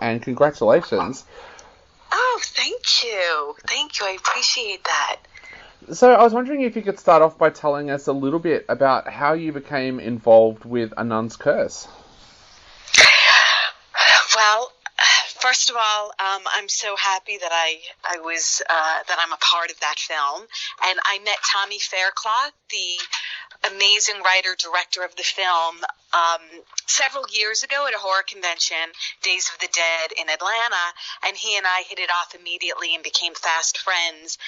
and congratulations. Oh, thank you. Thank you. I appreciate that. So I was wondering if you could start off by telling us a little bit about how you became involved with A Nun's Curse. Well, first of all, I'm so happy that that I'm a part of that film, and I met Tommy Faircloth, the amazing writer-director of the film, several years ago at a horror convention, Days of the Dead in Atlanta, and he and I hit it off immediately and became fast friends.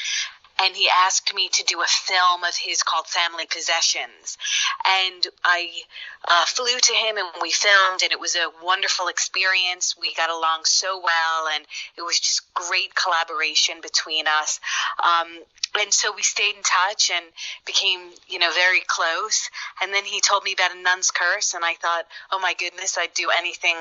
And he asked me to do a film of his called Family Possessions. And I flew to him and we filmed, and it was a wonderful experience. We got along so well, and it was just great collaboration between us. And so we stayed in touch and became, very close. And then he told me about A Nun's Curse, and I thought, oh my goodness, I'd do anything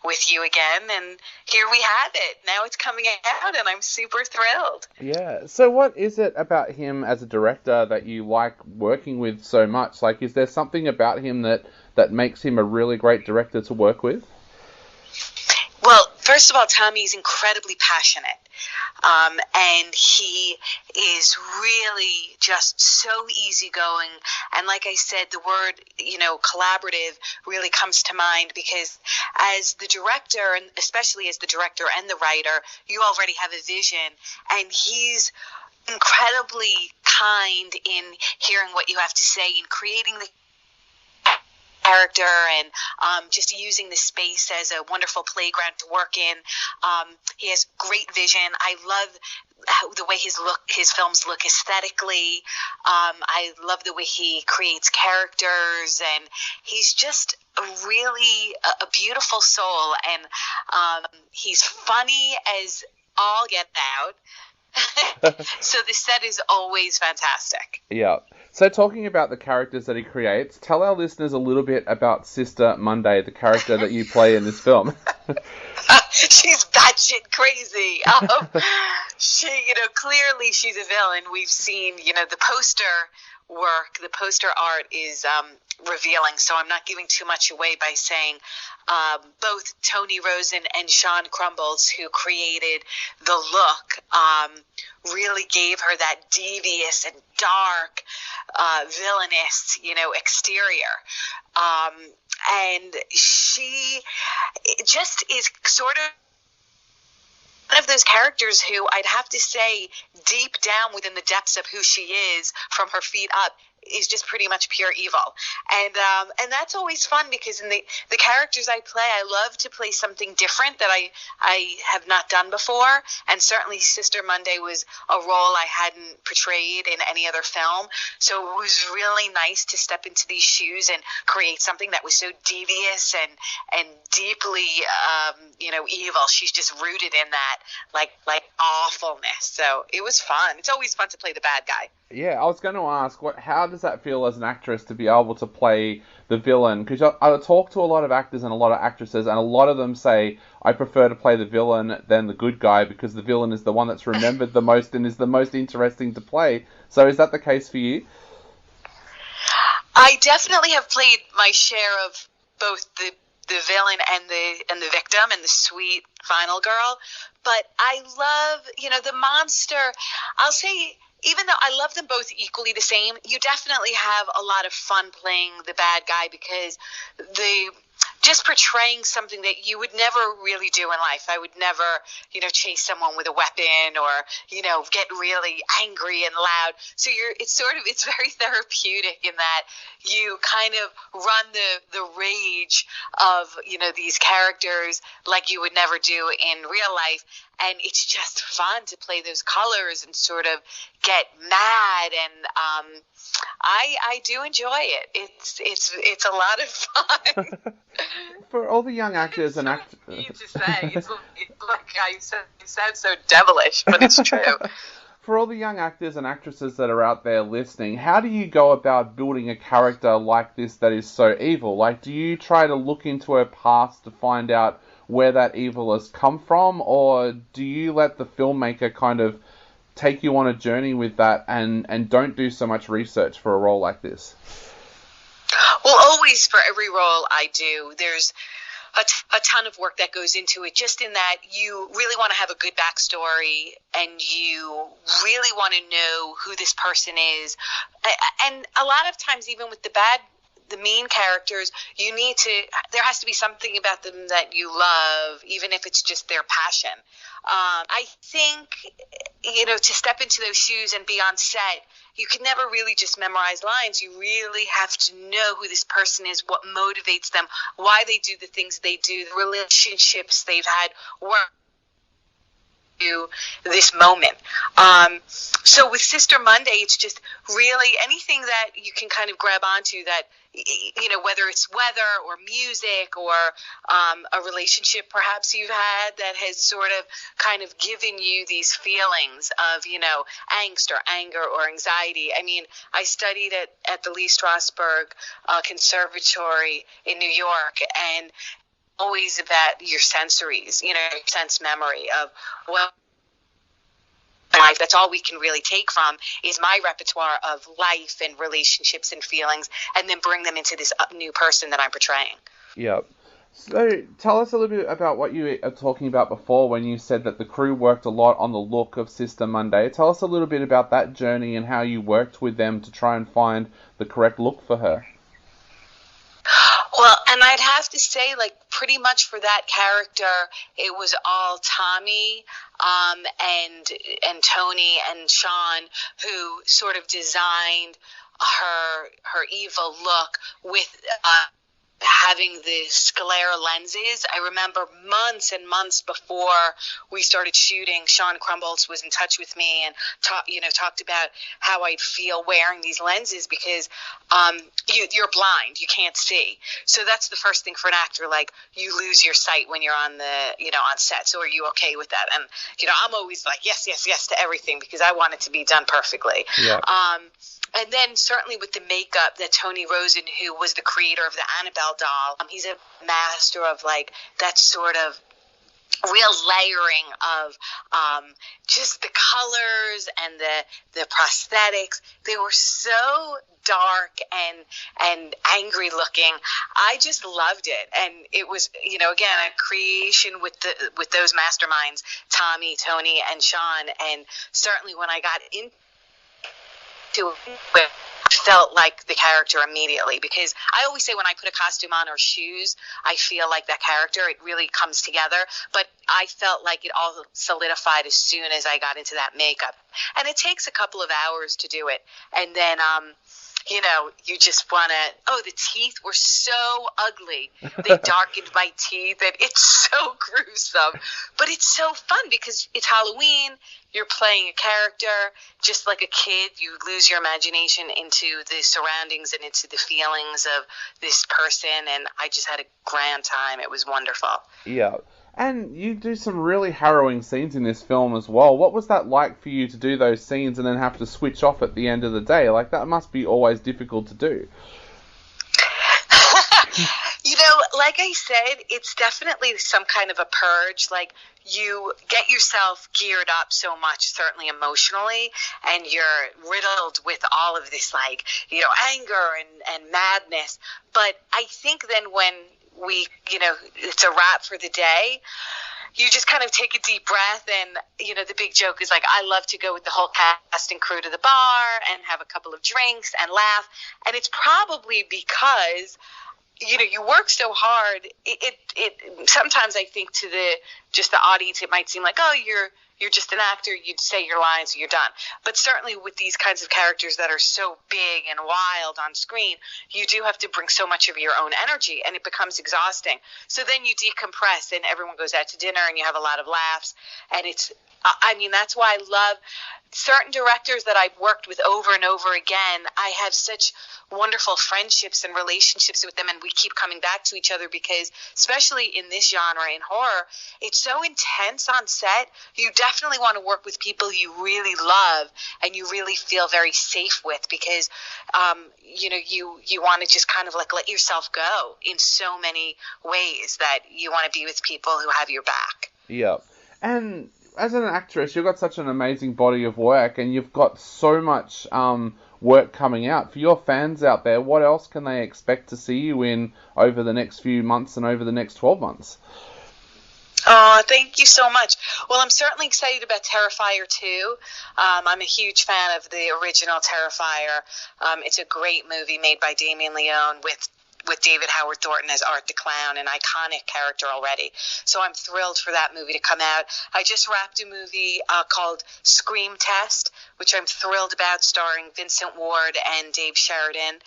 with you again. And here we have it. Now it's coming out, and I'm super thrilled. Yeah. So what is it about him as a director that you like working with so much? Like, is there something about him that makes him a really great director to work with? Well, first of all, Tommy's incredibly passionate, and he is really just so easygoing. And like I said, the word, collaborative really comes to mind because as the director, and especially as the director and the writer, you already have a vision, and he's incredibly kind in hearing what you have to say and creating the character, and just using the space as a wonderful playground to work in. He has great vision. I love the way his films look aesthetically. I love the way he creates characters, and he's just really a beautiful soul, and he's funny as all get out. So the set is always fantastic. Yeah. So talking about the characters that he creates, tell our listeners a little bit about Sister Monday, the character that you play in this film. She's batshit crazy. Clearly she's a villain. We've seen, the poster work, the poster art is revealing, so I'm not giving too much away by saying both Tony Rosen and Sean Crumbles, who created the look, really gave her that devious and dark, villainous, exterior. And she just is sort of one of those characters who I'd have to say deep down within the depths of who she is, from her feet up, is just pretty much pure evil. And that's always fun because in the characters I play, I love to play something different that I have not done before. And certainly Sister Monday was a role I hadn't portrayed in any other film. So it was really nice to step into these shoes and create something that was so devious and deeply, evil. She's just rooted in that, like awfulness. So it was fun. It's always fun to play the bad guy. Yeah, I was going to ask, how does that feel as an actress to be able to play the villain? Because I talk to a lot of actors and a lot of actresses, and a lot of them say, I prefer to play the villain than the good guy because the villain is the one that's remembered the most and is the most interesting to play. So is that the case for you? I definitely have played my share of both the villain and the victim and the sweet final girl. But I love, the monster, I'll say, even though I love them both equally the same, you definitely have a lot of fun playing the bad guy because just portraying something that you would never really do in life. I would never, chase someone with a weapon or, get really angry and loud. So it's very therapeutic in that you kind of run the rage of, these characters like you would never do in real life. And it's just fun to play those colors and sort of get mad. And I do enjoy it. It's a lot of fun. For all the young actors and actors, to say it's like I said, it sounds so devilish, but it's true. For all the young actors and actresses that are out there listening, how do you go about building a character like this that is so evil? Like, do you try to look into her past to find out where that evil has come from, or do you let the filmmaker kind of take you on a journey with that and don't do so much research for a role like this? Well, always for every role I do, there's a ton of work that goes into it, just in that you really want to have a good backstory and you really want to know who this person is. And a lot of times, even with the mean characters, there has to be something about them that you love, even if it's just their passion. I think, to step into those shoes and be on set, you can never really just memorize lines. You really have to know who this person is, what motivates them, why they do the things they do, the relationships they've had, work to this moment. So with Sister Monday, it's just really anything that you can kind of grab onto that, whether it's weather or music or a relationship perhaps you've had that has sort of kind of given you these feelings of, angst or anger or anxiety. I mean, I studied at the Lee Strasberg Conservatory in New York, and always about your sensories, your sense memory of, life. That's all we can really take from is my repertoire of life and relationships and feelings, and then bring them into this new person that I'm portraying. Yep. So tell us a little bit about what you were talking about before when you said that the crew worked a lot on the look of Sister Monday. Tell us a little bit about that journey and how you worked with them to try and find the correct look for her. Well, and I'd have to say, pretty much for that character, it was all Tommy and Tony and Sean who sort of designed her evil look with having the sclera lenses. I remember months and months before we started shooting, Sean Crumbolts was in touch with me and talked about how I'd feel wearing these lenses, because you're blind, you can't see. So that's the first thing for an actor, you lose your sight when you're on on set. So are you okay with that? And I'm always like yes to everything, because I want it to be done perfectly. Yeah. And then certainly with the makeup that Tony Rosen, who was the creator of the Annabelle doll, he's a master of that sort of real layering of just the colors and the prosthetics. They were so dark and angry looking. I just loved it, and it was again a creation with those masterminds, Tommy, Tony, and Sean. And certainly when I got into it, felt like the character immediately, because I always say when I put a costume on or shoes, I feel like that character. It really comes together, but I felt like it all solidified as soon as I got into that makeup. And it takes a couple of hours to do it, and then you just want to, the teeth were so ugly. They darkened my teeth, and it's so gruesome. But it's so fun because it's Halloween. You're playing a character. Just like a kid, you lose your imagination into the surroundings and into the feelings of this person. And I just had a grand time. It was wonderful. Yeah. And you do some really harrowing scenes in this film as well. What was that like for you to do those scenes and then have to switch off at the end of the day? That must be always difficult to do. Like I said, it's definitely some kind of a purge. You get yourself geared up so much, certainly emotionally, and you're riddled with all of this, anger and madness. But I think then when we, it's a wrap for the day, you just kind of take a deep breath, and, the big joke is I love to go with the whole cast and crew to the bar and have a couple of drinks and laugh. And it's probably because, you work so hard. It sometimes I think to the audience, it might seem like, oh, you're just an actor, you'd say your lines, you're done. But certainly with these kinds of characters that are so big and wild on screen, you do have to bring so much of your own energy, and it becomes exhausting. So then you decompress, and everyone goes out to dinner, and you have a lot of laughs. And that's why I love certain directors that I've worked with over and over again. I have such wonderful friendships and relationships with them, and we keep coming back to each other because, especially in this genre, in horror, it's so intense on set. You definitely want to work with people you really love and you really feel very safe with, because you want to just kind of let yourself go in so many ways, that you want to be with people who have your back. Yeah. And as an actress, you've got such an amazing body of work, and you've got so much work coming out. For your fans out there, what else can they expect to see you in over the next few months and over the next 12 months? Oh, thank you so much. Well, I'm certainly excited about Terrifier 2. I'm a huge fan of the original Terrifier. It's a great movie made by Damien Leone with David Howard Thornton as Art the Clown, an iconic character already. So I'm thrilled for that movie to come out. I just wrapped a movie called Scream Test, which I'm thrilled about, starring Vincent Ward and Dave Sheridan.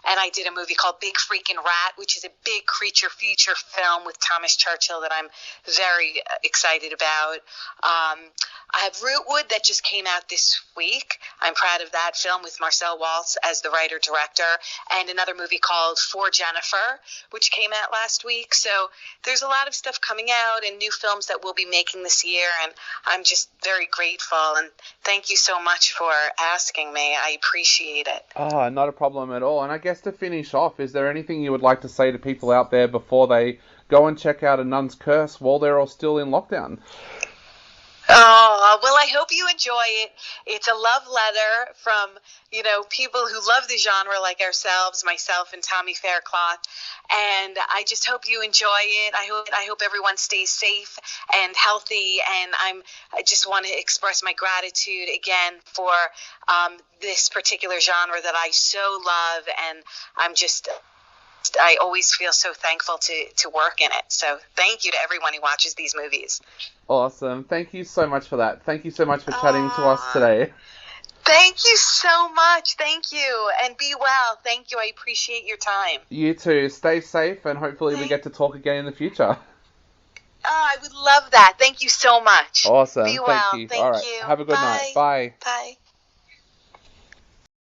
And I did a movie called Big Freakin' Rat, which is a big creature feature film with Thomas Churchill that I'm very excited about. I have Rootwood that just came out this week. I'm proud of that film with Marcel Waltz as the writer-director, and another movie called For Jennifer, which came out last week. So there's a lot of stuff coming out and new films that we'll be making this year, and I'm just very grateful. And thank you so much for asking me. I appreciate it. Not a problem at all. And I guess to finish off, is there anything you would like to say to people out there before they go and check out A Nun's Curse while they're all still in lockdown? Oh, well, I hope you enjoy it. It's a love letter from, people who love the genre like ourselves, myself and Tommy Faircloth. And I just hope you enjoy it. I hope everyone stays safe and healthy. And I just want to express my gratitude again for this particular genre that I so love. And I always feel so thankful to work in it. So thank you to everyone who watches these movies. Awesome. Thank you so much for that. Thank you so much for chatting to us today. Thank you so much. Thank you. And be well. Thank you. I appreciate your time. You too. Stay safe, and hopefully we get to talk again in the future. I would love that. Thank you so much. Awesome. Be well. Thank you. All right. You. Have a good night. Bye. Bye.